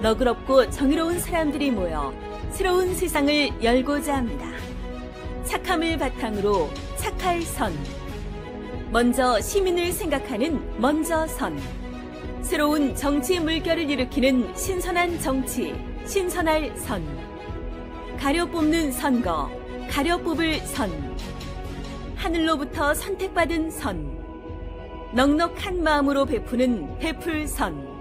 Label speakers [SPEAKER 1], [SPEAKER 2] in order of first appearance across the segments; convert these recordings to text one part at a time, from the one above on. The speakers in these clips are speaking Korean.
[SPEAKER 1] 너그럽고 정의로운 사람들이 모여 새로운 세상을 열고자 합니다. 착함을 바탕으로 착할 선. 먼저 시민을 생각하는 먼저 선. 새로운 정치 물결을 일으키는 신선한 정치, 신선할 선. 가려 뽑는 선거, 가려 뽑을 선. 하늘로부터 선택받은 선. 넉넉한 마음으로 베푸는 베풀 선.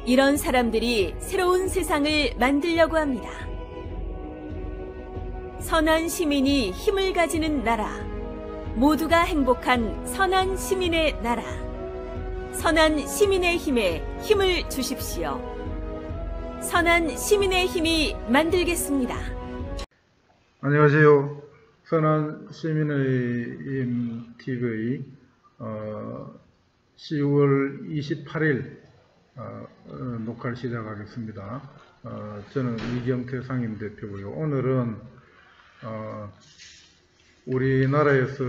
[SPEAKER 1] 이런 사람들이 새로운 세상을 만들려고 합니다. 선한 시민이 힘을 가지는 나라. 모두가 행복한 선한 시민의 나라. 선한 시민의 힘에 힘을 주십시오. 선한 시민의 힘이 만들겠습니다.
[SPEAKER 2] 안녕하세요. 선한 시민의 힘 TV 10월 28일 녹화를 시작하겠습니다. 저는 이경태 상임대표고요. 오늘은 우리나라에서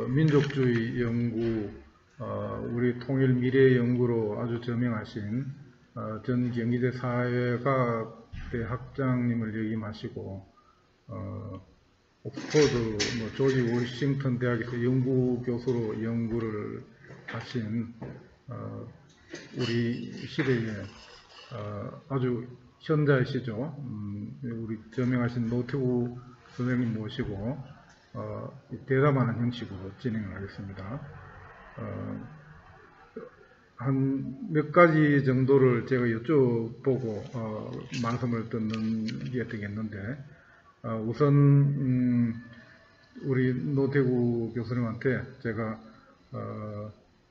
[SPEAKER 2] 민족주의 연구, 우리 통일 미래 연구로 아주 저명하신 전 경희대 사회과학대 학장님을 역임하시고 옥스퍼드 조지 워싱턴 대학에서 연구 교수로 연구를 하신 우리 시대에 아주 현자이시죠. 우리 저명하신 노태우 선생님 모시고 대담하는 형식으로 진행을 하겠습니다. 한 몇 가지 정도를 제가 여쭤보고 말씀을 듣는 게 되겠는데, 우선 우리 노태우 교수님한테 제가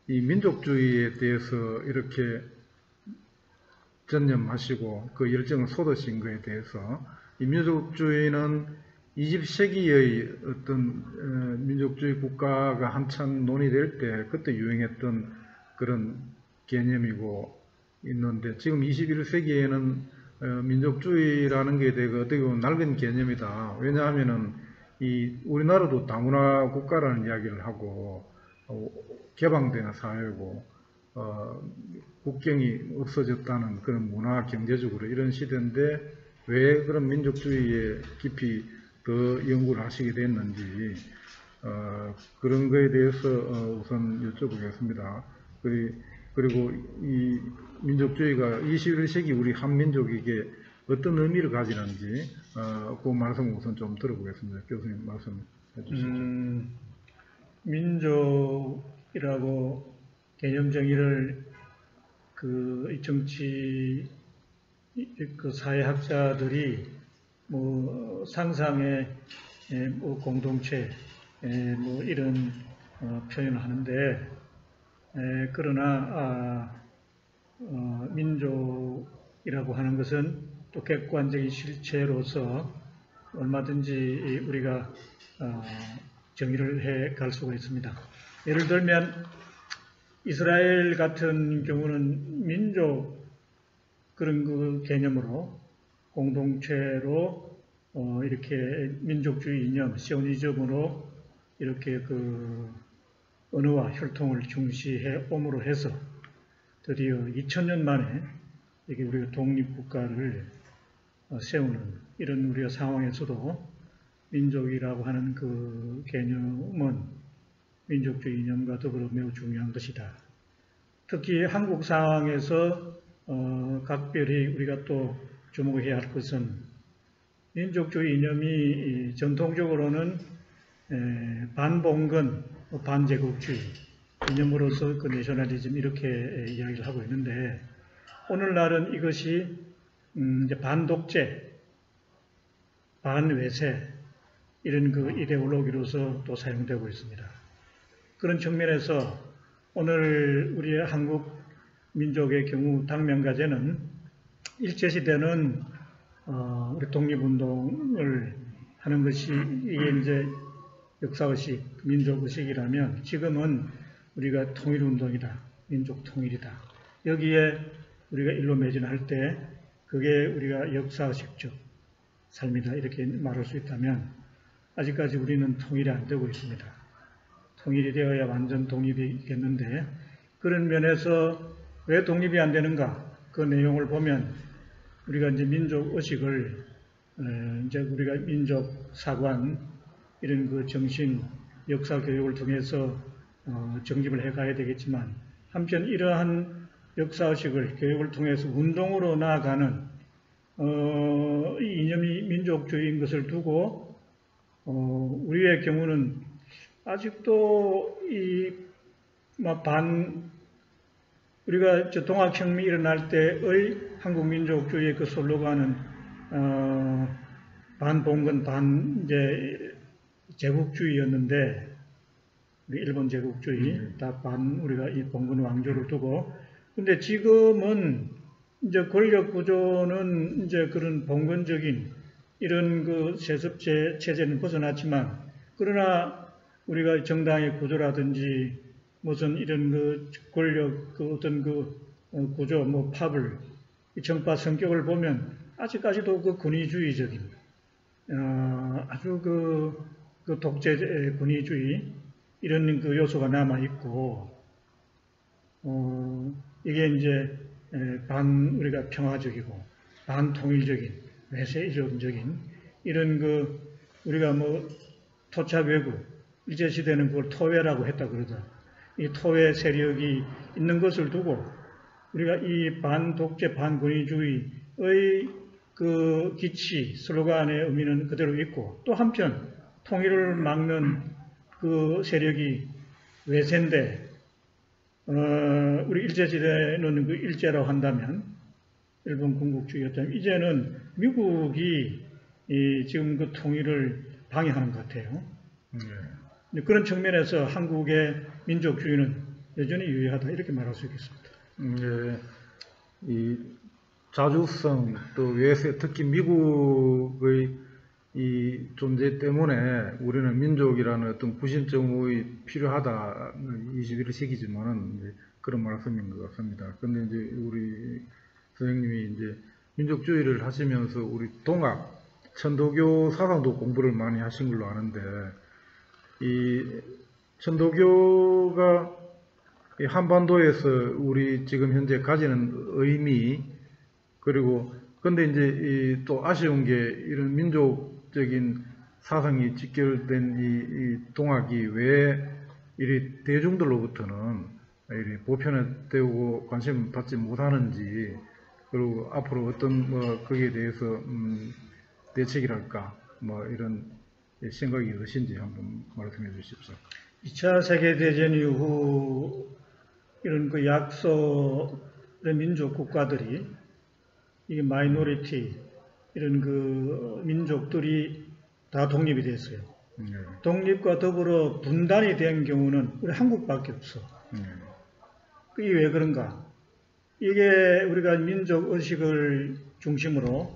[SPEAKER 2] 이 민족주의에 대해서 이렇게 전념하시고 그 열정을 쏟으신 것에 대해서, 이 민족주의는 20세기의 어떤 민족주의 국가가 한참 논의될 때 그때 유행했던 그런 개념이고 있는데, 지금 21세기에는 민족주의라는 게 되게 어떻게 보면 낡은 개념이다. 왜냐하면은 이 우리나라도 다문화 국가라는 이야기를 하고 개방된 사회고 국경이 없어졌다는 그런 문화 경제적으로 이런 시대인데 왜 그런 민족주의에 깊이 더 연구를 하시게 됐는지 그런 거에 대해서 우선 여쭤보겠습니다. 그리고 이 민족주의가 21세기 우리 한민족에게 어떤 의미를 가지는지 그 말씀을 우선 좀 들어보겠습니다. 교수님 말씀해 주시죠.
[SPEAKER 3] 민족이라고 개념 정의를 그 정치 그 사회학자들이 뭐 상상의 뭐 공동체 뭐 이런 표현을 하는데, 그러나 민족이라고 하는 것은 또 객관적인 실체로서 얼마든지 우리가 정의를 해 갈 수가 있습니다. 예를 들면 이스라엘 같은 경우는 민족 그런 그 개념으로 공동체로 이렇게 민족주의 이념, 시오니즘으로 이렇게 그 언어와 혈통을 중시해 옴으로 해서 드디어 2000년 만에 이게 우리가 독립국가를 세우는 이런 우리의 상황에서도 민족이라고 하는 그 개념은 민족주의 이념과 더불어 매우 중요한 것이다. 특히 한국 상황에서 각별히 우리가 또 주목해야 할 것은 민족주의 이념이 전통적으로는 반봉건, 반제국주의 이념으로서 그 내셔널리즘 이렇게 이야기를 하고 있는데, 오늘날은 이것이 이제 반독재, 반외세 이런 그 이데올로기로서 또 사용되고 있습니다. 그런 측면에서 오늘 우리의 한국 민족의 경우 당면가제는 일제시대는 우리 독립운동을 하는 것이 이게 이제 역사의식, 민족의식이라면 지금은 우리가 통일운동이다, 민족통일이다. 여기에 우리가 일로 매진할 때 그게 우리가 역사의식적 삶이다 이렇게 말할 수 있다면, 아직까지 우리는 통일이 안 되고 있습니다. 통일이 되어야 완전 독립이겠는데, 그런 면에서 왜 독립이 안 되는가? 그 내용을 보면 우리가 이제 민족 의식을 이제 우리가 민족 사관 이런 그 정신 역사 교육을 통해서 정립을 해 가야 되겠지만, 한편 이러한 역사 의식을 교육을 통해서 운동으로 나아가는 이 이념이 민족주의인 것을 두고 우리의 경우는 아직도 우리가 동학혁명이 일어날 때의 한국 민족주의의 그 슬로건은 반봉건 이제 제국주의였는데, 우리 일본 제국주의 다 우리가 이 봉건 왕조를 두고, 근데 지금은 이제 권력 구조는 이제 그런 봉건적인 이런 그 세습 체제는 벗어났지만, 그러나 우리가 정당의 구조라든지 무슨 이런 그 권력 그 어떤 그 구조 파벌 정파 성격을 보면 아직까지도 그 권위주의적인 아주 그 독재 권위주의 이런 그 요소가 남아 있고, 이게 이제 우리가 평화적이고 반통일적인 외세이론적인 이런 그 우리가 토착 외국 일제시대는 그걸 토외라고 했다 그러다. 이 토외 세력이 있는 것을 두고 우리가 이 반독재 반권위주의의 그 기치 슬로건의 의미는 그대로 있고, 또 한편 통일을 막는 그 세력이 외세인데, 우리 일제시대는 그 일제라고 한다면, 일본 군국주의였다면, 이제는 미국이 지금 그 통일을 방해하는 것 같아요. 그런 측면에서 한국의 민족주의는 여전히 유효하다, 이렇게 말할 수 있겠습니다.
[SPEAKER 2] 이 자주성 또 외세, 특히 미국의 이 존재 때문에 우리는 민족이라는 어떤 구심점이 필요하다, 21세기지만은 그런 말씀인 것 같습니다. 근데 이제 우리 선생님이 이제 민족주의를 하시면서 우리 동학, 천도교 사상도 공부를 많이 하신 걸로 아는데, 이 천도교가 이 한반도에서 우리 지금 현재 가지는 의미, 그리고 근데 이제 또 아쉬운 게 이런 민족적인 사상이 직결된 이 동학이 왜 이리 대중들로부터는 이리 보편화되고 관심 받지 못하는지, 그리고 앞으로 어떤 거기에 대해서 대책이랄까 이런 생각이 있으신지 한번 말씀해 주십시오. 2차
[SPEAKER 3] 세계대전 이후 이런 그 약소의 민족 국가들이 이게 마이너리티 이런 그 민족들이 다 독립이 됐어요. 독립과 더불어 분단이 된 경우는 우리 한국밖에 없어. 이게 왜 그런가? 이게 우리가 민족 의식을 중심으로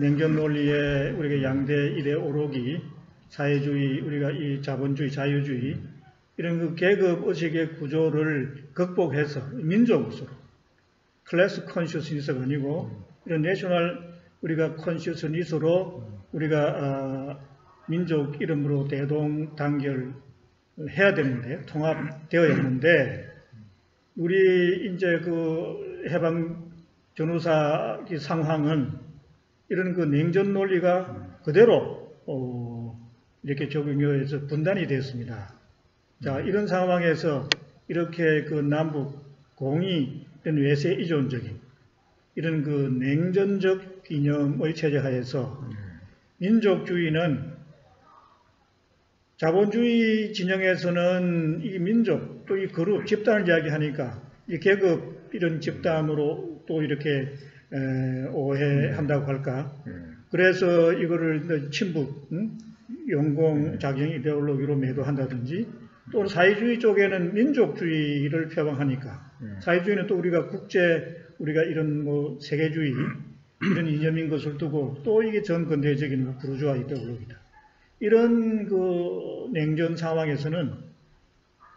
[SPEAKER 3] 냉전 논리에 우리가 양대 일의 오록이 사회주의, 우리가 이 자본주의, 자유주의 이런 그 계급 의식의 구조를 극복해서 민족으로 클래스 컨셔스니스가 아니고 이런 내셔널 우리가 컨셔스니스로 우리가 민족 이름으로 대동단결 해야 되는데, 통합되어야 하는데, 우리 이제 그 해방 전후사 상황은 이런 그 냉전 논리가 그대로 이렇게 적용해서 분단이 됐습니다. 자, 이런 상황에서 이렇게 그 남북 공이 이런 외세 이존적인 이런 그 냉전적 이념의 체제 하에서 민족주의는 자본주의 진영에서는 이 민족 또 이 그룹 집단을 이야기하니까 이 계급 이런 집단으로 또 이렇게 오해한다고 할까. 그래서 이거를 친북 용공 작용 이데올로기로 매도한다든지, 또 사회주의 쪽에는 민족주의를 표방하니까 사회주의는 또 우리가 우리가 이런 세계주의 이런 이념인 것을 두고 또 이게 전 근대적인 부르주아 이데올로기다. 이런 그 냉전 상황에서는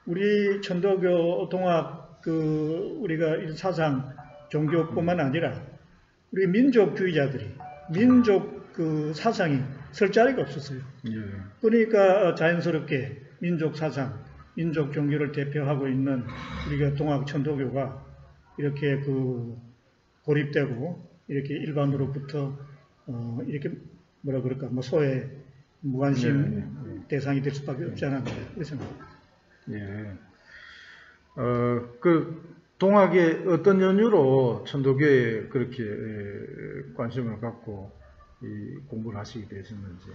[SPEAKER 3] 우리 천도교 동학 우리가 이 사상 종교뿐만 아니라 우리 민족주의자들이 민족 사상이 설 자리가 없었어요. 그러니까 자연스럽게 민족 사상, 민족 종교를 대표하고 있는 우리가 동학 천도교가 이렇게 고립되고 이렇게 일반으로부터 이렇게 뭐라 그럴까 뭐 소외 무관심 대상이 될 수밖에 없지 않았나 그렇게 생각합니다.
[SPEAKER 2] 예. 그 동학의 어떤 연유로 천도교에 그렇게 관심을 갖고 이 공부를 하시게 되셨는지?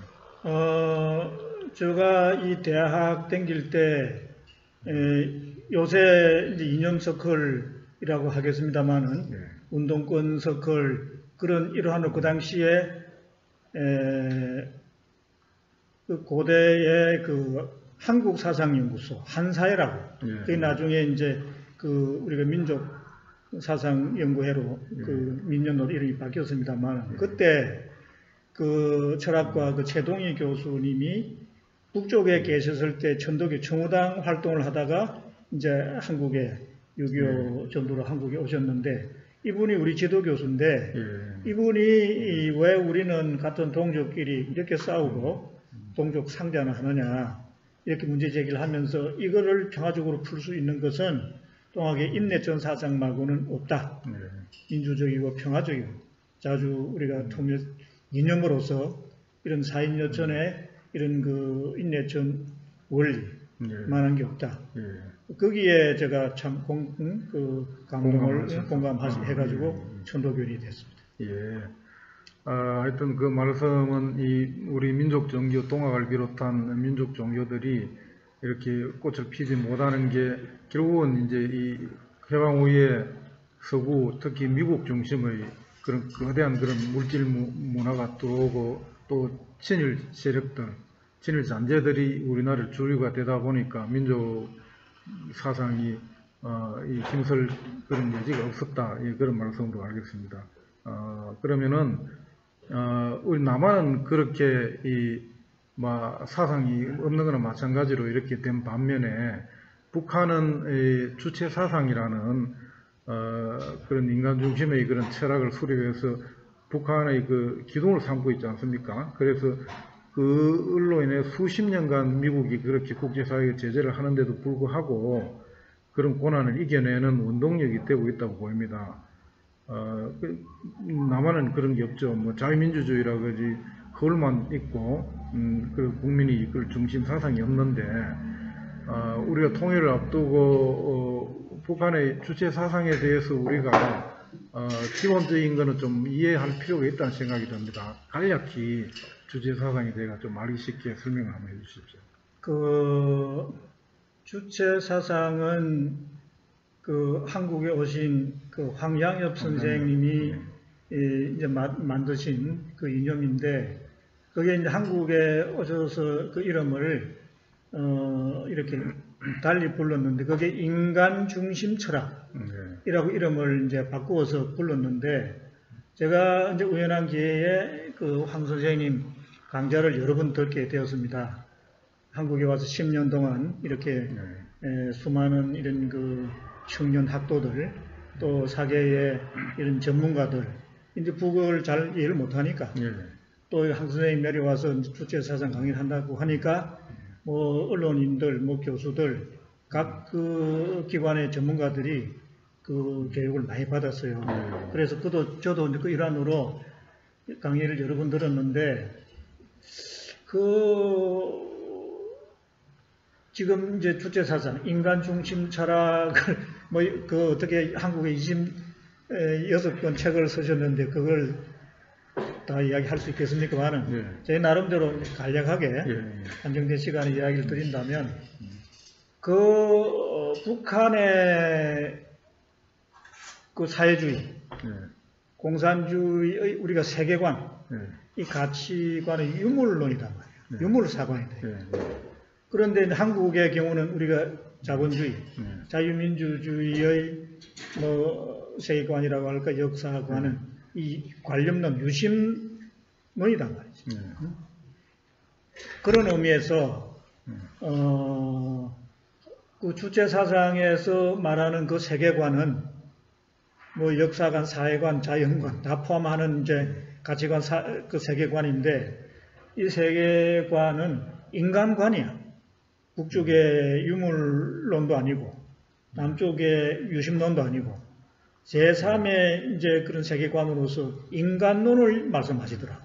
[SPEAKER 3] 제가 이 대학 다닐 때 요새 이제 이념 서클이라고 하겠습니다만은
[SPEAKER 2] 네.
[SPEAKER 3] 운동권 서클 그런 일환으로 그 당시에 그 고대의 그 한국사상연구소 한사회라고
[SPEAKER 2] 네.
[SPEAKER 3] 그게 나중에 이제 그 우리가 민족 사상연구회로 그 민년으로 이름이 바뀌었습니다만 그때 그 철학과 그 최동희 교수님이 북쪽에 계셨을 때 천도교 청우당 활동을 하다가 이제 한국에 6.25 전후로 한국에 오셨는데 이분이 우리 지도 교수인데 이분이 왜 우리는 같은 동족끼리 이렇게 싸우고 동족 상대하나 하느냐 이렇게 문제 제기를 하면서 이거를 평화적으로 풀 수 있는 것은 동학의 인내전 사상 말고는 없다. 민주적이고 평화적이고 자주 우리가 통일 이념으로서 이런 4인여전의 이런 그 인내전 원리만한 게 없다. 거기에 제가 참 감동을 공감해가지고 천도교인이 됐습니다.
[SPEAKER 2] 예. 하여튼 그 말씀은 이 우리 민족 종교 동학을 비롯한 민족 종교들이 이렇게 꽃을 피지 못하는 게 결국은 이제 이 해방 후에 서구 특히 미국 중심의 그런 거대한 그런 물질 문화가 들어오고 또 친일 세력들, 친일 잔재들이 우리나라를 주류가 되다 보니까 민족 사상이 힘쓸 그런 여지가 없었다. 그런 말씀도 알겠습니다. 그러면은 우리 남한은 그렇게 사상이 없는 거나 마찬가지로 이렇게 된 반면에 북한은 주체 사상이라는 그런 인간 중심의 그런 철학을 수립해서 북한의 그 기둥을 삼고 있지 않습니까? 그래서 그로 인해 수십 년간 미국이 그렇게 국제사회에 제재를 하는데도 불구하고 그런 고난을 이겨내는 원동력이 되고 있다고 보입니다. 남한은 그런 게 없죠. 뭐 자유민주주의라 그러지 그걸만 있고 그 국민이 이끌 중심 사상이 없는데 우리가 통일을 앞두고 북한의 주체 사상에 대해서 우리가 기본적인 거는 좀 이해할 필요가 있다는 생각이 듭니다. 간략히 주체 사상에 대해 좀 알기 쉽게 설명을 한번 해주십시오.
[SPEAKER 3] 그 주체 사상은 그 한국에 오신 그 황양엽 선생님이 이제 만드신 그 이념인데 그게 이제 한국에 오셔서 그 이름을 이렇게 달리 불렀는데 그게 인간 중심 철학이라고 이름을 이제 바꾸어서 불렀는데 제가 이제 우연한 기회에 그 황 선생님 강좌를 여러 번 듣게 되었습니다. 한국에 와서 10년 동안 이렇게 수많은 이런 그 청년 학도들 또 사계의 이런 전문가들 이제 북어를 잘 이해를 못하니까 또 황 선생님 내려와서 주체 사상 강의를 한다고 하니까 뭐 언론인들 뭐 교수들 각 그 기관의 전문가들이 그 교육을 많이 받았어요. 그래서 저도 그 일환으로 강의를 여러 번 들었는데 지금 이제 주체 사상, 인간 중심 철학을 어떻게 한국에 26권 책을 쓰셨는데 그걸 다 이야기할 수 있겠습니까만은 제 나름대로 간략하게 한정된 시간에 이야기를 드린다면 북한의 그 사회주의, 공산주의의 우리가 세계관, 이 가치관의 유물론이란 말이에요. 유물사관이다. 그런데 한국의 경우는 우리가 자본주의, 자유민주주의의 뭐 세계관이라고 할까 역사관은 이 관념론, 유심론이란 말이죠. 그런 의미에서 그 주체 사상에서 말하는 그 세계관은 뭐 역사관, 사회관, 자연관 다 포함하는 이제 가치관, 그 세계관인데 이 세계관은 인간관이야. 북쪽의 유물론도 아니고 남쪽의 유심론도 아니고 제3의 이제 그런 세계관으로서 인간론을 말씀하시더라.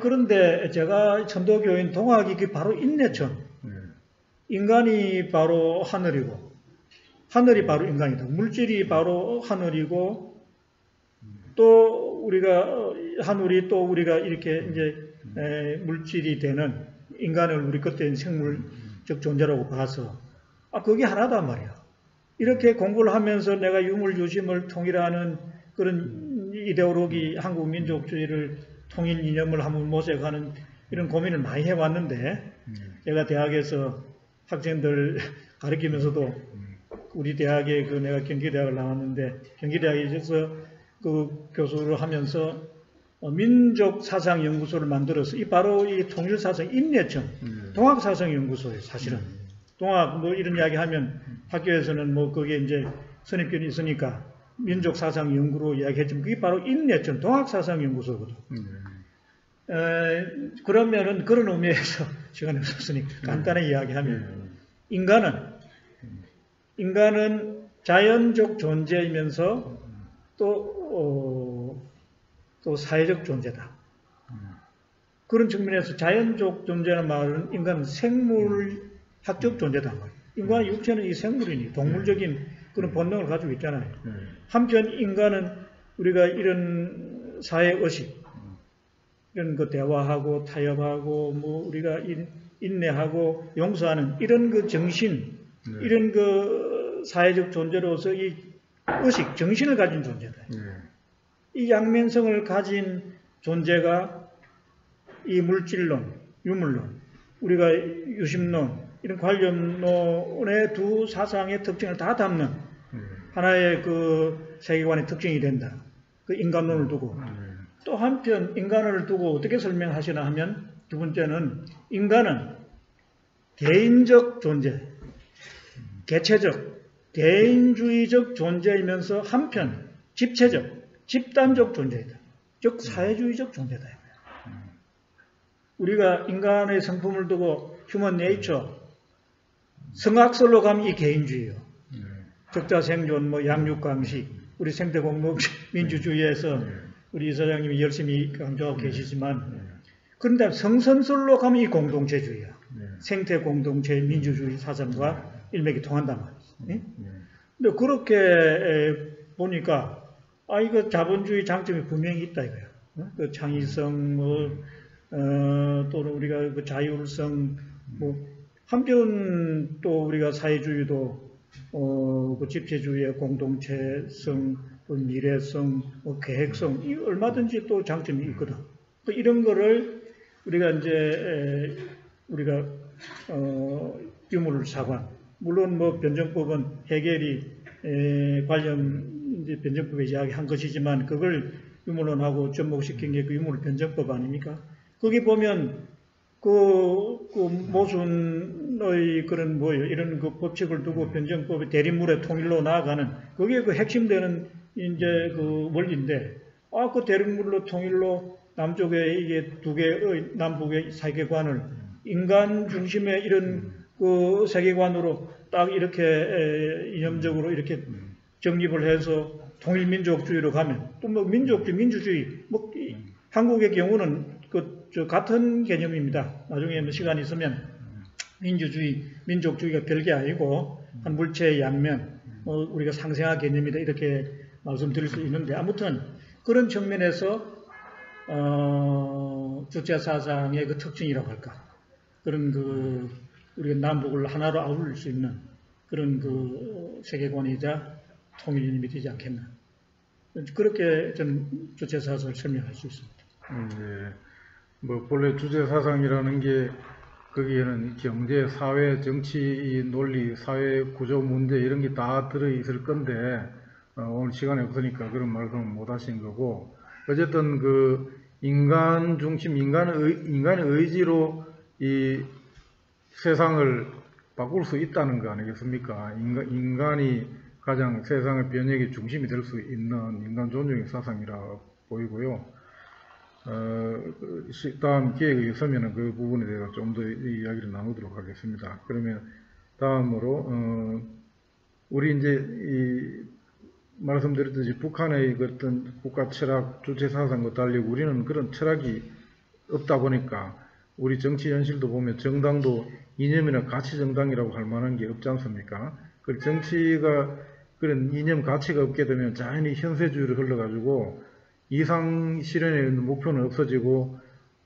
[SPEAKER 3] 그런데 제가 천도교인 동학이 바로 인내천. 인간이 바로 하늘이고, 하늘이 바로 인간이다. 물질이 바로 하늘이고, 또 우리가 하늘이 또 우리가 이렇게 이제 물질이 되는 인간을 우리 그때 생물적 존재라고 봐서 그게 하나단 말이야. 이렇게 공부를 하면서 내가 유물유심을 통일하는 그런 이데올로기, 한국 민족주의를 통일 이념을 한번 모색하는 이런 고민을 많이 해왔는데, 제가 대학에서 학생들 가르치면서도 우리 대학에 내가 경기대학을 나왔는데, 경기대학에서 그 교수를 하면서 민족사상연구소를 만들어서 바로 이 통일사상 인내청, 동학사상연구소예요, 사실은. 동학 뭐 이런 이야기 하면 학교에서는 뭐 그게 이제 선입견이 있으니까 민족사상연구로 이야기했지만 그게 바로 인내청, 동학사상연구소거든. 그러면은 그런 의미에서 시간이 없었으니까 간단히 이야기하면 인간은 자연적 존재이면서 또 사회적 존재다. 그런 측면에서 자연적 존재라는 말은 인간은 생물학적 존재다. 인간의 육체는 이 생물이니 동물적인 그런 본능을 가지고 있잖아요. 한편 인간은 우리가 이런 사회의식, 이런 그 대화하고 타협하고 뭐 우리가 인내하고 용서하는 이런 그 정신, 이런 그 사회적 존재로서 이 의식, 정신을 가진 존재다. 이 양면성을 가진 존재가 이 물질론, 유물론, 우리가 유심론, 이런 관념론의 두 사상의 특징을 다 담는 하나의 그 세계관의 특징이 된다. 그 인간론을 두고. 또 한편 인간을 두고 어떻게 설명하시나 하면 두 번째는 인간은 개인적 존재, 개체적, 개인주의적 존재이면서 한편 집체적, 집단적 존재이다. 즉 사회주의적 존재다. 우리가 인간의 성품을 두고 휴먼 네이처, 성학설로 가면 이 개인주의예요. 적자생존, 뭐 양육강식, 우리 생태공동 민주주의에서 우리 이사장님이 열심히 강조하고 계시지만, 그런데 성선설로 가면 이 공동체주의야. 생태공동체 민주주의 사상과 일맥이 통한단 말이에요. 근데 그렇게 보니까 이거 자본주의 장점이 분명히 있다 이거야. 그 창의성, 또는 우리가 그 자율성, 한편 또 우리가 사회주의도 그 집체주의의 공동체성, 또 미래성, 계획성, 이 얼마든지 또 장점이 있거든. 이런 거를 우리가 이제 우리가 유물 사관, 물론 뭐 변정법은 해겔이 관련 이제 변정법에 이야기한 것이지만 그걸 유물론하고 접목시킨 게 그 유물 변정법 아닙니까? 거기 보면 그 모순의 그런 이런 그 법칙을 두고 변정법의 대립물의 통일로 나아가는 그게 그 핵심되는 이제 그 원리인데 그 대립물로 통일로 남쪽에 이게 두 개의 남북의 세계관을 인간 중심의 이런 그 세계관으로 딱 이렇게 이념적으로 이렇게 정립을 해서 통일민족주의로 가면 또 뭐 민족주의, 민주주의 한국의 경우는 같은 개념입니다. 나중에 뭐 시간이 있으면 민주주의, 민족주의가 별게 아니고 한 물체의 양면, 우리가 상생화 개념이다 이렇게 말씀드릴 수 있는데 아무튼 그런 측면에서 주체 사상의 그 특징이라고 할까 그런 그 우리가 남북을 하나로 아울릴 수 있는 그런 그 세계관이자 통일이념이 되지 않겠나 그렇게 저는 주체 사상을 설명할 수 있습니다.
[SPEAKER 2] 본래 주체 사상이라는 게 거기에는 경제, 사회, 정치, 논리, 사회 구조 문제 이런 게 다 들어 있을 건데 오늘 시간이 없으니까 그런 말씀은 못 하신 거고 어쨌든 그 인간 중심, 인간의 의지로 이 세상을 바꿀 수 있다는 거 아니겠습니까? 인간이 가장 세상의 변혁의 중심이 될 수 있는 인간 존중의 사상이라 보이고요. 다음 기회가 있으면 그 부분에 대해서 좀 더 이야기를 나누도록 하겠습니다. 그러면 다음으로 우리 이제 말씀드렸듯이 북한의 그 어떤 국가 철학, 주체 사상과 달리 우리는 그런 철학이 없다 보니까 우리 정치 현실도 보면 정당도 이념이나 가치 정당이라고 할 만한 게 없지 않습니까? 그 정치가 그런 이념 가치가 없게 되면 자연히 현세주의로 흘러가지고 이상 실현에 있는 목표는 없어지고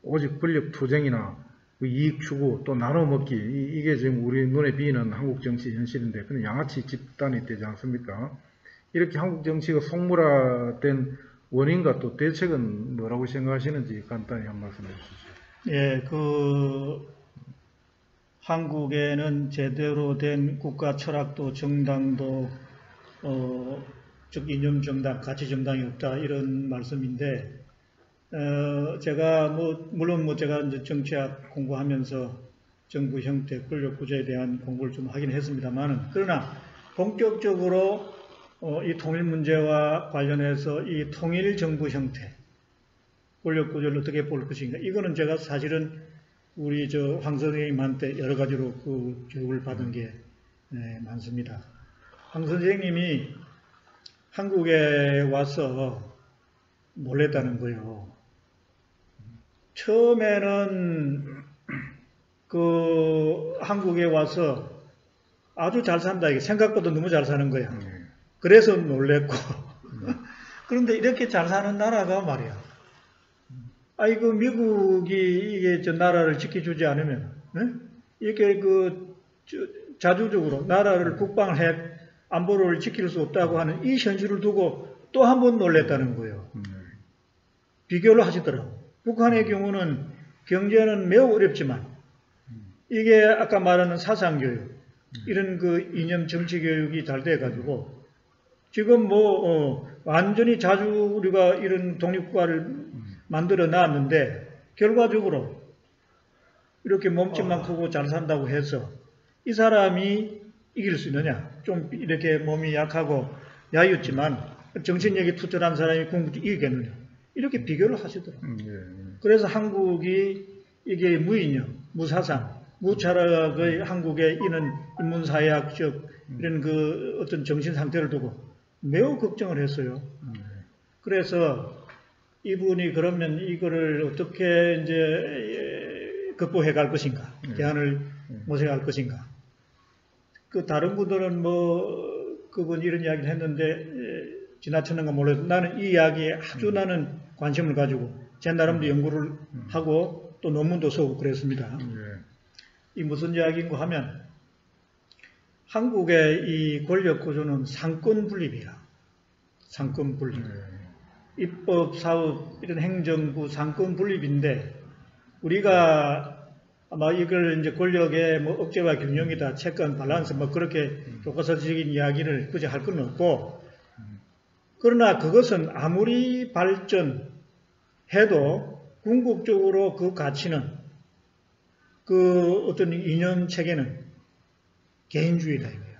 [SPEAKER 2] 오직 권력 투쟁이나 이익 추구 또 나눠먹기 이게 지금 우리 눈에 비이는 한국 정치 현실인데 그런 양아치 집단이 되지 않습니까? 이렇게 한국 정치가 속물화된 원인과 또 대책은 뭐라고 생각하시는지 간단히 한 말씀 해주시죠.
[SPEAKER 3] 예, 한국에는 제대로 된 국가 철학도 정당도 즉 이념 정당, 가치 정당이 없다 이런 말씀인데 제가 물론 제가 이제 정치학 공부하면서 정부 형태, 권력 구조에 대한 공부를 좀 하긴 했습니다만은 그러나 본격적으로 이 통일 문제와 관련해서 이 통일 정부 형태, 권력 구조를 어떻게 볼 것인가 이거는 제가 사실은 우리 황 선생님한테 여러 가지로 그 교육을 받은 게 많습니다. 황 선생님이 한국에 와서 놀랬다는 거예요. 처음에는 한국에 와서 아주 잘 산다. 이게 생각보다 너무 잘 사는 거야. 그래서 놀랬고. 그런데 이렇게 잘 사는 나라가 말이야. 아이고, 미국이 이게 나라를 지켜주지 않으면, 이렇게 자주적으로 나라를 국방을 안보를 지킬 수 없다고 하는 이 현실을 두고 또 한 번 놀랬다는 거예요. 비교를 하시더라고. 북한의 경우는 경제는 매우 어렵지만 이게 아까 말하는 사상교육 이런 이념 정치교육이 잘 돼가지고 지금 완전히 자주 우리가 이런 독립국가를 만들어 놨는데 결과적으로 이렇게 몸집만 크고 잘 산다고 해서 이 사람이 이길 수 있느냐? 좀 이렇게 몸이 약하고 야윳지만 정신력이 투철한 사람이 궁극적으로 이기겠느냐? 이렇게 비교를 하시더라고요. 그래서 한국이 이게 무이념, 무사상, 무철학의 한국의 이런 인문사회학적 이런 어떤 정신 상태를 두고 매우 걱정을 했어요. 그래서 이분이 그러면 이거를 어떻게 이제 극복해 갈 것인가, 대안을 모색할 것인가. 다른 분들은 그분 이런 이야기를 했는데 지나쳤는가 몰라도 나는 이 이야기에 아주 나는 관심을 가지고 제 나름도 연구를 하고 또 논문도 쓰고 그랬습니다. 이 무슨 이야기인가 하면 한국의 이 권력 구조는 상권 분립이야. 상권 분립. 입법, 사업, 이런 행정부 상권 분립인데 우리가 아마 이걸 이제 권력의 억제와 균형이다, 체크 밸런스 그렇게 교과서적인 이야기를 굳이 할 건 없고 그러나 그것은 아무리 발전해도 궁극적으로 그 가치는 어떤 이념 체계는 개인주의다 이거야.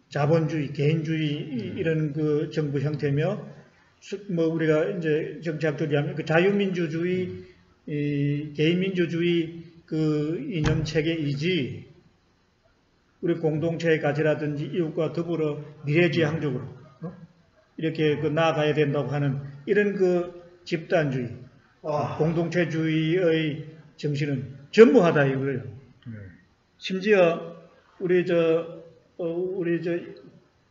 [SPEAKER 3] 자본주의, 개인주의 이런 정부 형태며 우리가 이제 정치학들이 하면 자유민주주의, 개인민주주의 이념 체계이지 우리 공동체의 가치라든지 이웃과 더불어 미래지향적으로 이렇게 나아가야 된다고 하는 이런 집단주의, 공동체주의의 정신은 전무하다 이거예요. 심지어 우리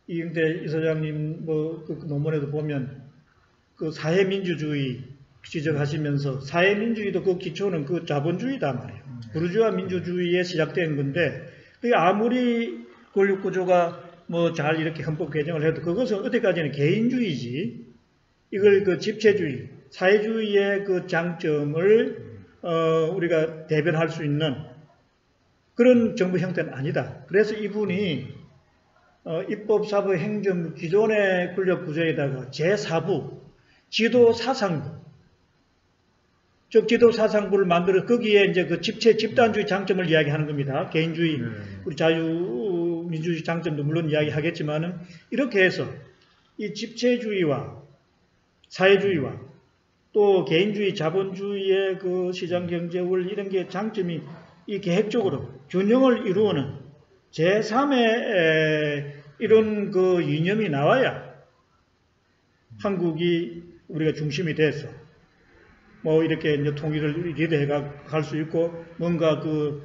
[SPEAKER 3] 이영대 이사장님 논문에도 보면 사회민주주의 지적하시면서 사회민주주의도 기초는 자본주의다 말이에요. 부르주아 민주주의에 시작된 건데 그게 아무리 권력구조가 잘 이렇게 헌법 개정을 해도 그것은 어디까지는 개인주의지 이걸 집체주의, 사회주의의 장점을 우리가 대변할 수 있는 그런 정부 형태는 아니다. 그래서 이분이 입법, 사법, 행정 기존의 권력 구조에다가 제4부 지도사상부 즉 지도사상부를 만들어 거기에 이제 집체 집단주의 장점을 이야기하는 겁니다. 개인주의, 우리 자유민주주의 장점도 물론 이야기하겠지만은 이렇게 해서 이 집체주의와 사회주의와 또 개인주의, 자본주의의 시장경제 원리 이런 게 장점이 이 계획적으로 균형을 이루는 제3의 이런 이념이 나와야 한국이 우리가 중심이 돼서 뭐 이렇게 이제 통일을 리드해 갈 수 있고 뭔가 그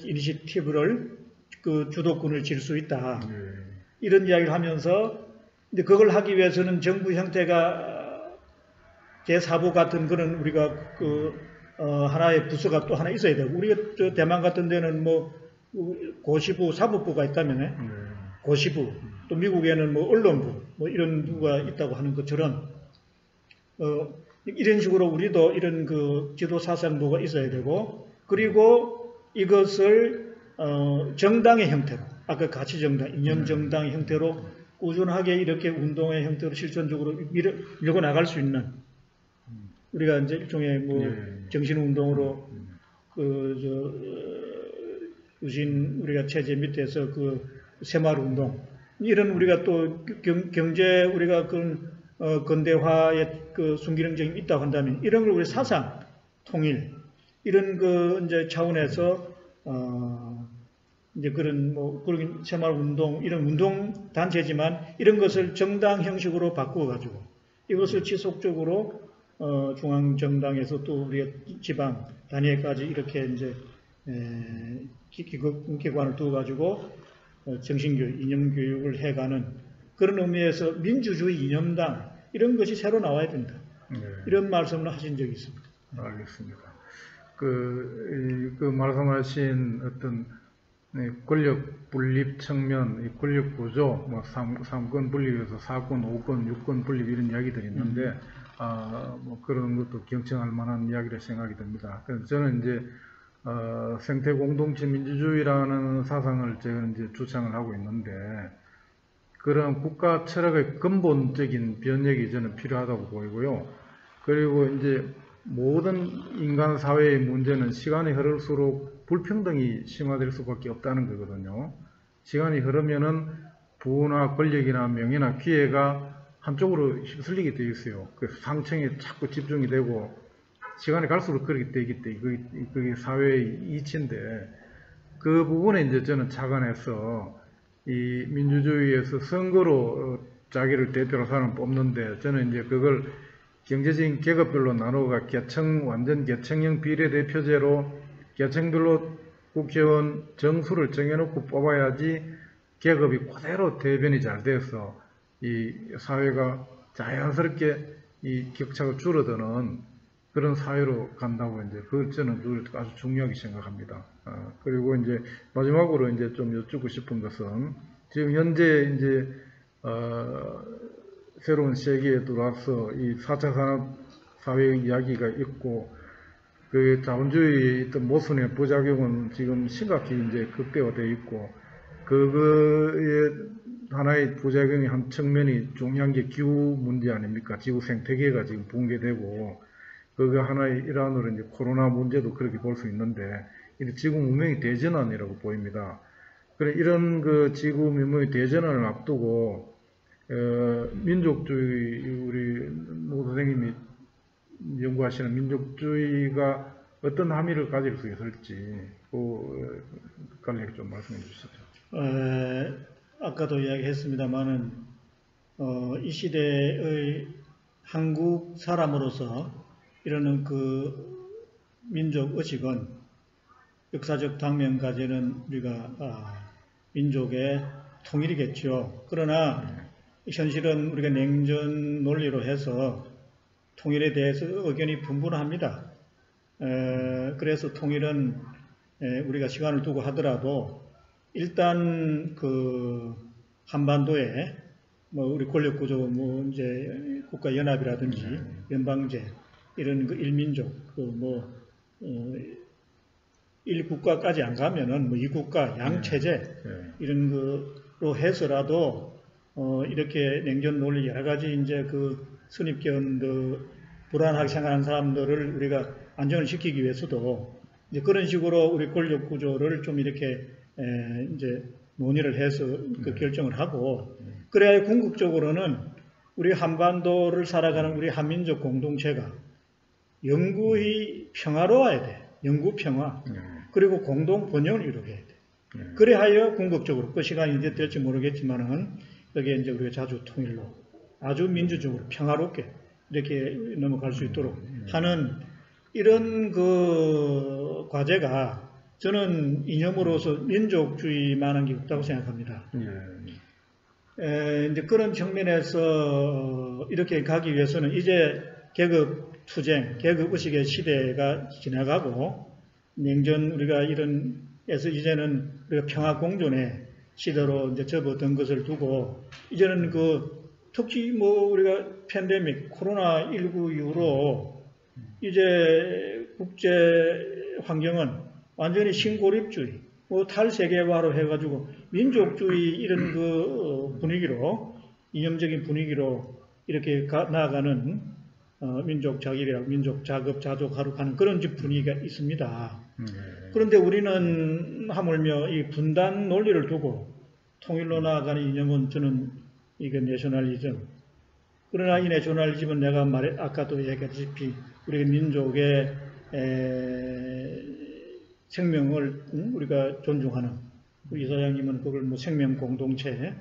[SPEAKER 3] 이니시티브를 그 주도권을 질 수 있다. 이런 이야기를 하면서 이제 그걸 하기 위해서는 정부 형태가 제4부 같은 그런 우리가 하나의 부서가 또 하나 있어야 되고 우리가 저 대만 같은 데는 뭐 고시부, 사법부가 있다면 고시부 또 미국에는 뭐 언론부 뭐 이런 부가 있다고 하는 것처럼 이런 식으로 우리도 이런 그 지도사상부가 있어야 되고 그리고 이것을 정당의 형태로 아까 가치정당, 이념정당의 형태로 꾸준하게 이렇게 운동의 형태로 실천적으로 밀고 나갈 수 있는 우리가 이제 일종의 뭐 정신운동으로 유신 우리가 체제 밑에서 그 새마을운동 이런 우리가 또 경제 우리가 그 근대화의 그 순기능적인 있다고 한다면 이런 걸 우리 사상 통일 이런 그 이제 차원에서 이제 그런 뭐 그런 새마을운동 이런 운동 단체지만 이런 것을 정당 형식으로 바꾸어 가지고 이것을 지속적으로 중앙정당에서 또 우리가 지방 단위까지 이렇게 이제 기관을 두어 가지고 정신교육, 이념교육을 해가는 그런 의미에서 민주주의 이념당 이런 것이 새로 나와야 된다. 이런 말씀을 하신 적이 있습니다.
[SPEAKER 2] 알겠습니다. 그 말씀하신 어떤 권력 분립 측면, 권력 구조, 뭐 3권 분립에서 4권, 5권, 6권 분립 이런 이야기들이 있는데, 뭐 그런 것도 경청할 만한 이야기라 생각이 듭니다. 그래서 저는 이제 생태 공동체 민주주의라는 사상을 제가 이제 주창을 하고 있는데, 그런 국가 철학의 근본적인 변혁이 저는 필요하다고 보이고요. 그리고 이제 모든 인간 사회의 문제는 시간이 흐를수록 불평등이 심화될 수밖에 없다는 거거든요. 시간이 흐르면은 부나 권력이나 명예나 기회가 한쪽으로 휩쓸리게 되어 있어요. 그래서 상층에 자꾸 집중이 되고 시간이 갈수록 그렇게 되기 때문에 그게 사회의 이치인데 그 부분에 이제 저는 착안해서 이 민주주의에서 선거로 자기를 대표로 사람을 뽑는데 저는 이제 그걸 경제적인 계급별로 나누어가 완전 계층형 비례대표제로 계층별로 국회의원 정수를 정해놓고 뽑아야지 계급이 그대로 대변이 잘 돼서 이 사회가 자연스럽게 이 격차가 줄어드는 그런 사회로 간다고 이제 그걸 저는 아주 중요하게 생각합니다. 그리고 이제 마지막으로 이제 좀 여쭙고 싶은 것은 지금 현재 이제 새로운 세계에 들어와서 이 4차 산업 사회 이야기가 있고 그 자본주의의 어떤 모순의 부작용은 지금 심각히 이제 극대화되어 있고 그거의 하나의 부작용의 한 측면이 중요한 게 기후 문제 아닙니까? 지구 생태계가 지금 붕괴되고 그거 하나의 일환으로 이제 코로나 문제도 그렇게 볼 수 있는데 지구 문명의 대전환이라고 보입니다. 그래 이런 그 지구 문명의 대전환을 앞두고 민족주의 우리 노 선생님이 연구하시는 민족주의가 어떤 함의를 가질 수 있을지 그 관련 좀 말씀해 주시죠.
[SPEAKER 3] 아까도 이야기했습니다만은 이 시대의 한국 사람으로서 이러는 그 민족 의식은 역사적 당면까지는 우리가 민족의 통일이겠죠. 그러나 현실은 우리가 냉전 논리로 해서 통일에 대해서 의견이 분분합니다. 그래서 통일은 우리가 시간을 두고 하더라도 일단 그 한반도에 뭐 우리 권력 구조 뭐 이제 국가 연합이라든지 연방제 이런 그 일민족 그 뭐 일국가까지 안 가면은 뭐 이국가 양체제 이런 거로 해서라도 이렇게 냉전 논리 여러 가지 이제 그 선입견 불안하게 생각하는 사람들을 우리가 안정을 시키기 위해서도 이제 그런 식으로 우리 권력 구조를 좀 이렇게 이제 논의를 해서 그 결정을 하고 그래야 궁극적으로는 우리 한반도를 살아가는 우리 한민족 공동체가 영구히 평화로워야 돼. 영구 평화. 그리고 공동 번영을 이루게 해야 돼. 그래야 궁극적으로 그 시간이 이제 될지 모르겠지만은 여기에 이제 우리가 자주 통일로 아주 민주적으로 평화롭게 이렇게 넘어갈 수 있도록 하는 이런 그 과제가 저는 이념으로서 민족주의만한 게 없다고 생각합니다. 이제 그런 측면에서 이렇게 가기 위해서는 이제 계급투쟁, 계급의식의 시대가 지나가고 냉전 우리가 이런에서 이제는 우리가 평화공존의 시대로 이제 접어든 것을 두고 이제는 특히 우리가 팬데믹 코로나19 이후로 이제 국제 환경은 완전히 신고립주의, 탈세계화로 해가지고 민족주의 이런 분위기로 이념적인 분위기로 이렇게 나아가는 민족 자립이라고 민족 자급 자족하러 가는 그런 분위기가 있습니다. 그런데 우리는 하물며 이 분단 논리를 두고 통일로 나아가는 이념은 저는 이게 내셔널리즘. 그러나 이 내셔널리즘은 내가 아까도 얘기했다시피 우리 민족의 생명을 우리가 존중하는 우리 이사장님은 그걸 생명 공동체,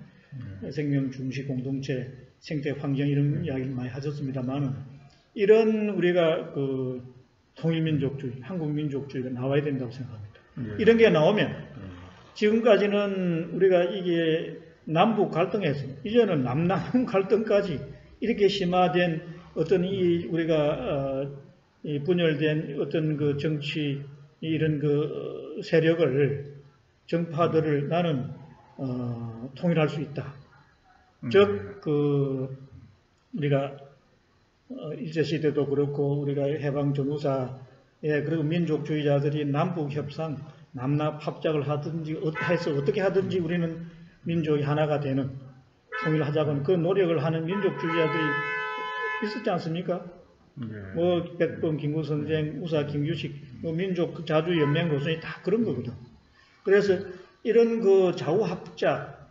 [SPEAKER 3] 생명 중시 공동체, 생태 환경 이런 이야기를 많이 하셨습니다만 이런 우리가 통일민족주의, 한국민족주의가 나와야 된다고 생각합니다. 이런 게 나오면 지금까지는 우리가 이게 남북 갈등에서 이제는 남남 갈등까지 이렇게 심화된 어떤 우리가 분열된 어떤 정치 이런 세력을 정파들을 나는 통일할 수 있다. 즉 우리가 일제시대도 그렇고 우리가 해방 전후사에 그리고 민족주의자들이 남북 협상, 남납 합작을 하든지 해서 어떻게 하든지 우리는 민족이 하나가 되는 통일하자고는 그 노력을 하는 민족주의자들이 있었지 않습니까? 백범, 김구선생, 우사, 김규식, 민족 자주연맹 노선이 다 그런 거거든. 그래서 이런 좌우합작,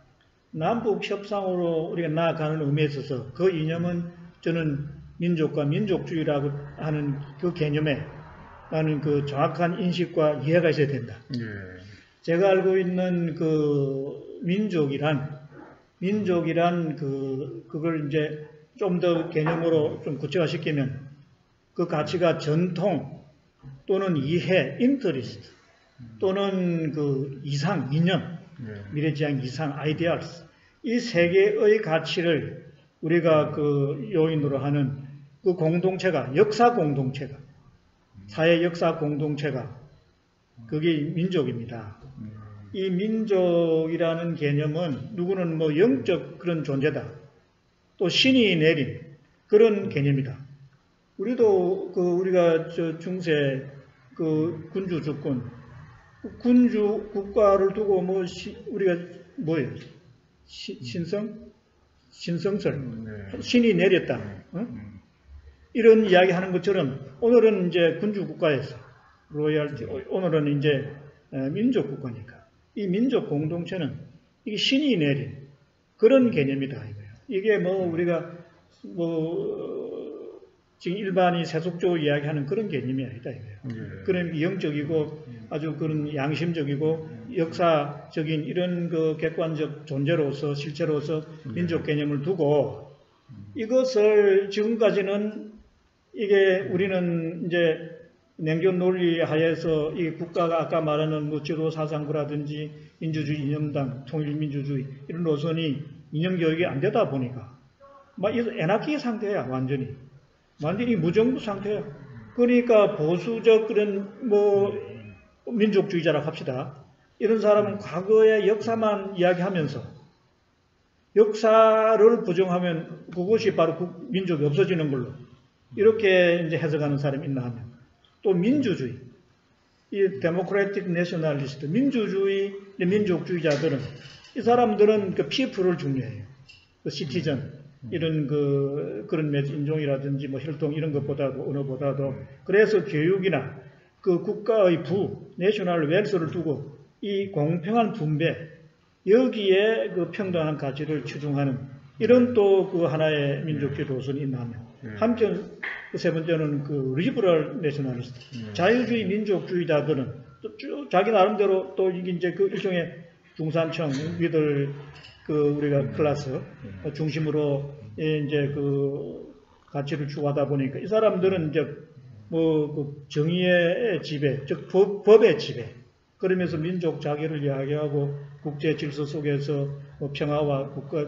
[SPEAKER 3] 남북 협상으로 우리가 나아가는 의미에 있어서 그 이념은 저는 민족과 민족주의라고 하는 그 개념에 나는 정확한 인식과 이해가 있어야 된다. 제가 알고 있는 민족이란 그걸 이제 좀 더 개념으로 좀 구체화시키면 그 가치가 전통 또는 이해, 인터리스트 또는 이상, 이념, 미래지향 이상, 아이디얼스 이 세 개의 가치를 우리가 요인으로 하는 그 공동체가 역사 공동체가 사회 역사 공동체가 그게 민족입니다. 이 민족이라는 개념은 누구는 영적 그런 존재다. 또 신이 내린 그런 개념이다. 우리도 우리가 중세 군주 주권, 군주 국가를 두고 우리가 뭐예요? 신성설, 신이 내렸다. 이런 이야기 하는 것처럼 오늘은 이제 군주 국가에서 로열티, 오늘은 이제 민족 국가니까 이 민족 공동체는 이게 신이 내린 그런 개념이다 이거예요. 이게 우리가 지금 일반이 세속적으로 이야기하는 그런 개념이 아니다 이거예요. 그런 영적이고 아주 그런 양심적이고 역사적인 이런 객관적 존재로서 실체로서 민족 개념을 두고 이것을 지금까지는 이게 우리는 이제 냉전 논리 하에서 이 국가가 아까 말하는 지도 사상부라든지 민주주의 이념당, 통일민주주의 이런 노선이 이념 교육이 안 되다 보니까 에나키 상태야 완전히 무정부 상태야. 그러니까 보수적 그런 민족주의자라고 합시다. 이런 사람은 과거의 역사만 이야기하면서 역사를 부정하면 그것이 바로 민족이 없어지는 걸로 이렇게 이제 해석하는 사람이 있나 하면 또 민주주의, 이 데모크래틱 내셔널리스트, 민족주의자들은 이 사람들은 피플을 중요해요. 시티즌 이런 그런 인종이라든지 혈통 이런 것보다도 언어보다도 그래서 교육이나 국가의 내셔널 웰스를 두고 이 공평한 분배 여기에 평등한 가치를 추중하는 이런 또 하나의 민족주의 도선이 있나 하면 한편 세 번째는 리버럴 내셔널리스트 자유주의 민족주의자들은 또 쭉 자기 나름대로 또 이게 이제 일종의 중산층 미들 우리가 클래스 중심으로 이제 그 가치를 추구하다 보니까 이 사람들은 이제 그 정의의 지배, 즉 법의 지배, 그러면서 민족 자기를 이야기하고 국제 질서 속에서 평화와 국가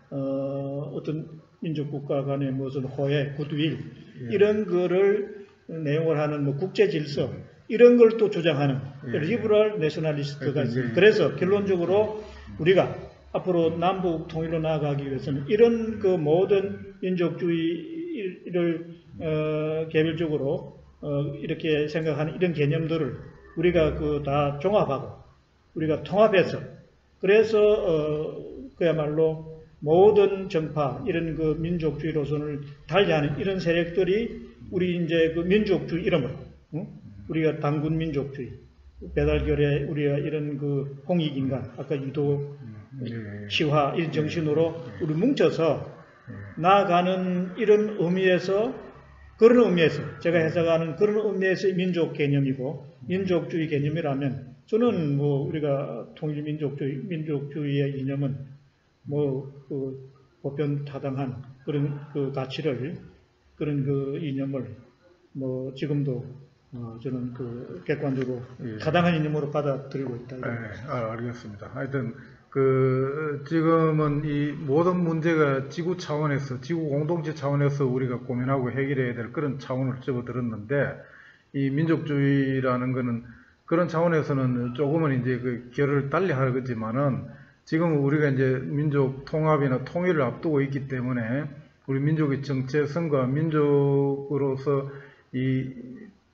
[SPEAKER 3] 어떤 민족 국가 간의 무슨 호혜, 굿윌 이런 거를 내용을 하는 국제 질서 이런 걸 또 주장하는 리버럴 내셔널리스트가 있습니다. 그래서 결론적으로 우리가 앞으로 남북 통일로 나아가기 위해서는 이런 그 모든 민족주의를 개별적으로 이렇게 생각하는 이런 개념들을 우리가 다 종합하고 우리가 통합해서 그래서 그야말로 모든 정파 이런 그 민족주의 노선을 달리하는 이런 세력들이 우리 이제 그 민족주의 이름으로 우리가 당군 민족주의 배달결에 우리가 이런 그 홍익인간 아까 유도 시화 이런 정신으로 우리 뭉쳐서 나아가는 이런 의미에서 그런 의미에서 제가 해석하는 그런 의미에서의 민족 개념이고 민족주의 개념이라면 저는 우리가 통일민족주의의 이념은 그 보편타당한 그런 그 가치를 그런 그 이념을 지금도 저는 그 객관적으로 타당한 이념으로 받아들이고 있다.
[SPEAKER 2] 알겠습니다. 하여튼 지금은 이 모든 문제가 지구 차원에서 지구 공동체 차원에서 우리가 고민하고 해결해야 될 그런 차원을 접어들었는데 이 민족주의라는 거는 그런 차원에서는 조금은 이제 그 결을 달리 하겠지만은 지금 우리가 이제 민족 통합이나 통일을 앞두고 있기 때문에 우리 민족의 정체성과 민족으로서 이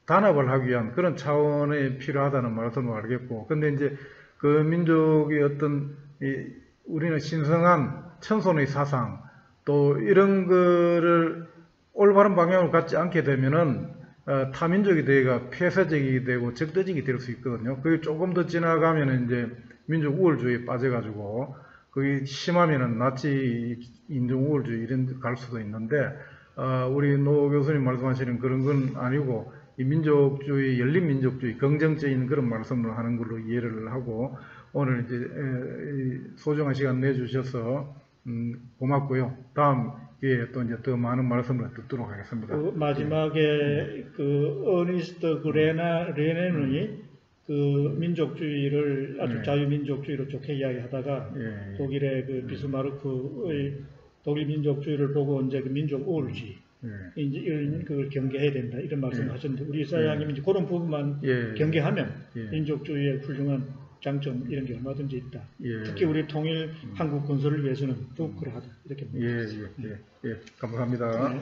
[SPEAKER 2] 단합을 하기 위한 그런 차원이 필요하다는 말씀을 알겠고, 근데 이제 그 민족의 어떤 우리는 신성한 천손의 사상 또 이런 거를 올바른 방향으로 갖지 않게 되면은 타민족이 되기가 폐쇄적이 되고 적대적이 될 수 있거든요. 그게 조금 더 지나가면은 이제 민족 우월주의에 빠져가지고 그게 심하면은 나치 인종 우월주의 이런 데 갈 수도 있는데 우리 노 교수님 말씀하시는 그런 건 아니고 이 민족주의, 열린 민족주의, 긍정적인 그런 말씀을 하는 걸로 이해를 하고 오늘 이제 소중한 시간 내주셔서 고맙고요. 다음 기회에 또 이제 더 많은 말씀을 듣도록 하겠습니다.
[SPEAKER 3] 마지막에 어니스트 레넨이 민족주의를 아주 자유민족주의로 좋게 이야기하다가 독일의 비스마르크의 독일 민족주의를 보고 이제 민족 우월주의 이제 이런 걸 경계해야 된다 이런 말씀을 하셨는데 우리 이사장님이 이제 그런 부분만 경계하면 민족주의의 훌륭한 장점 이런 게 얼마든지 있다. 특히 우리 통일 한국 건설을 위해서는 더욱 그러하다 이렇게 말씀드립니다.
[SPEAKER 2] 감사합니다.